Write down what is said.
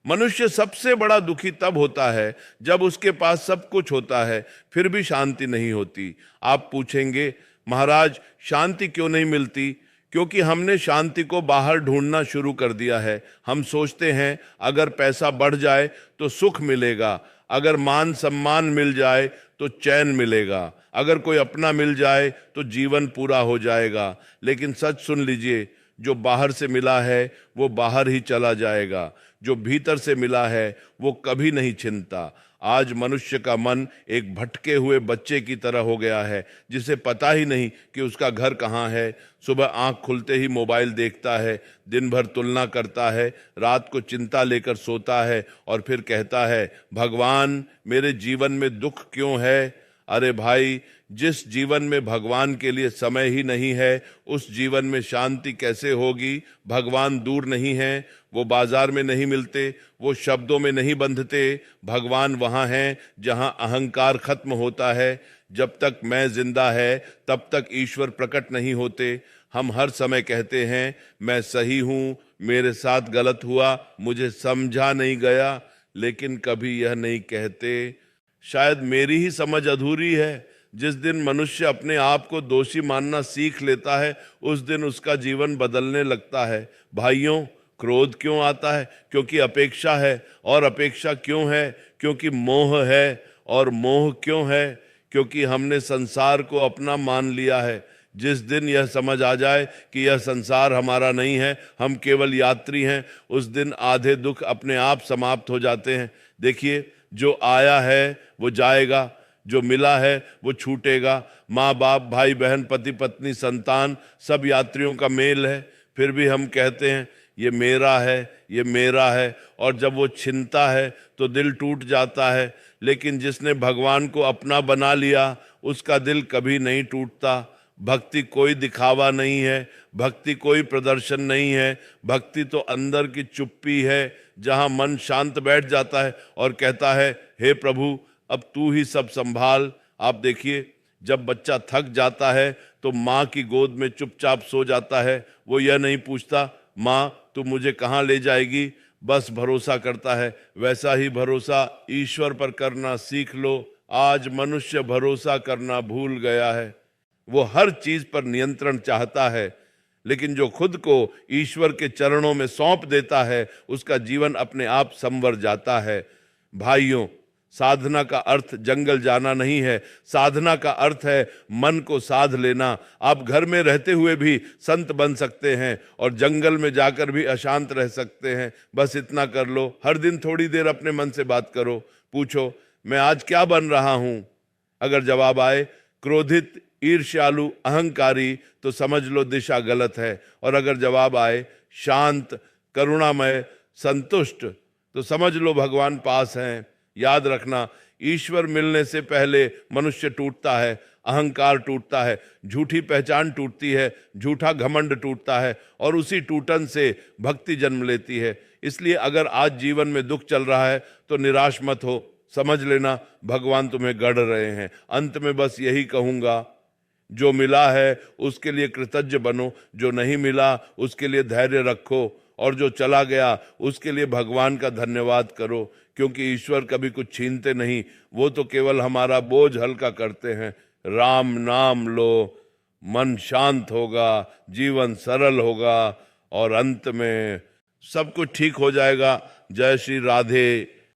मनुष्य सबसे बड़ा दुखी तब होता है जब उसके पास सब कुछ होता है फिर भी शांति नहीं होती। आप पूछेंगे महाराज शांति क्यों नहीं मिलती? क्योंकि हमने शांति को बाहर ढूंढना शुरू कर दिया है। हम सोचते हैं अगर पैसा बढ़ जाए तो सुख मिलेगा, अगर मान सम्मान मिल जाए तो चैन मिलेगा, अगर कोई अपना मिल जाए तो जीवन पूरा हो जाएगा। लेकिन सच सुन लीजिए, जो बाहर से मिला है वो बाहर ही चला जाएगा, जो भीतर से मिला है वो कभी नहीं छिनता। आज मनुष्य का मन एक भटके हुए बच्चे की तरह हो गया है, जिसे पता ही नहीं कि उसका घर कहाँ है। सुबह आंख खुलते ही मोबाइल देखता है, दिन भर तुलना करता है, रात को चिंता लेकर सोता है और फिर कहता है भगवान मेरे जीवन में दुख क्यों है? अरे भाई, जिस जीवन में भगवान के लिए समय ही नहीं है उस जीवन में शांति कैसे होगी? भगवान दूर नहीं है, वो बाजार में नहीं मिलते, वो शब्दों में नहीं बंधते। भगवान वहाँ हैं जहाँ अहंकार खत्म होता है। जब तक मैं जिंदा है तब तक ईश्वर प्रकट नहीं होते। हम हर समय कहते हैं मैं सही हूँ, मेरे साथ गलत हुआ, मुझे समझा नहीं गया, लेकिन कभी यह नहीं कहते शायद मेरी ही समझ अधूरी है। जिस दिन मनुष्य अपने आप को दोषी मानना सीख लेता है उस दिन उसका जीवन बदलने लगता है। भाइयों, क्रोध क्यों आता है? क्योंकि अपेक्षा है। और अपेक्षा क्यों है? क्योंकि मोह है। और मोह क्यों है? क्योंकि हमने संसार को अपना मान लिया है। जिस दिन यह समझ आ जाए कि यह संसार हमारा नहीं है, हम केवल यात्री हैं, उस दिन आधे दुख अपने आप समाप्त हो जाते हैं। देखिए, जो आया है वो जाएगा, जो मिला है वो छूटेगा। माँ बाप, भाई बहन, पति पत्नी, संतान, सब यात्रियों का मेल है। फिर भी हम कहते हैं ये मेरा है, ये मेरा है, और जब वो छिनता है तो दिल टूट जाता है। लेकिन जिसने भगवान को अपना बना लिया उसका दिल कभी नहीं टूटता। भक्ति कोई दिखावा नहीं है, भक्ति कोई प्रदर्शन नहीं है, भक्ति तो अंदर की चुप्पी है जहाँ मन शांत बैठ जाता है और कहता है हे प्रभु अब तू ही सब संभाल। आप देखिए, जब बच्चा थक जाता है तो माँ की गोद में चुपचाप सो जाता है। वो यह नहीं पूछता माँ तू मुझे कहाँ ले जाएगी, बस भरोसा करता है। वैसा ही भरोसा ईश्वर पर करना सीख लो। आज मनुष्य भरोसा करना भूल गया है। वो हर चीज पर नियंत्रण चाहता है, लेकिन जो खुद को ईश्वर के चरणों में सौंप देता है उसका जीवन अपने आप संवर जाता है। भाइयों, साधना का अर्थ जंगल जाना नहीं है, साधना का अर्थ है मन को साध लेना। आप घर में रहते हुए भी संत बन सकते हैं और जंगल में जाकर भी अशांत रह सकते हैं। बस इतना कर लो, हर दिन थोड़ी देर अपने मन से बात करो, पूछो मैं आज क्या बन रहा हूं। अगर जवाब आए क्रोधित, ईर्ष्यालु, अहंकारी, तो समझ लो दिशा गलत है। और अगर जवाब आए शांत, करुणामय, संतुष्ट, तो समझ लो भगवान पास हैं। याद रखना, ईश्वर मिलने से पहले मनुष्य टूटता है, अहंकार टूटता है, झूठी पहचान टूटती है, झूठा घमंड टूटता है, और उसी टूटन से भक्ति जन्म लेती है। इसलिए अगर आज जीवन में दुख चल रहा है तो निराश मत हो, समझ लेना भगवान तुम्हें गढ़ रहे हैं। अंत में बस यही कहूँगा, जो मिला है उसके लिए कृतज्ञ बनो, जो नहीं मिला उसके लिए धैर्य रखो, और जो चला गया उसके लिए भगवान का धन्यवाद करो। क्योंकि ईश्वर कभी कुछ छीनते नहीं, वो तो केवल हमारा बोझ हल्का करते हैं। राम नाम लो, मन शांत होगा, जीवन सरल होगा, और अंत में सब कुछ ठीक हो जाएगा। जय श्री राधे।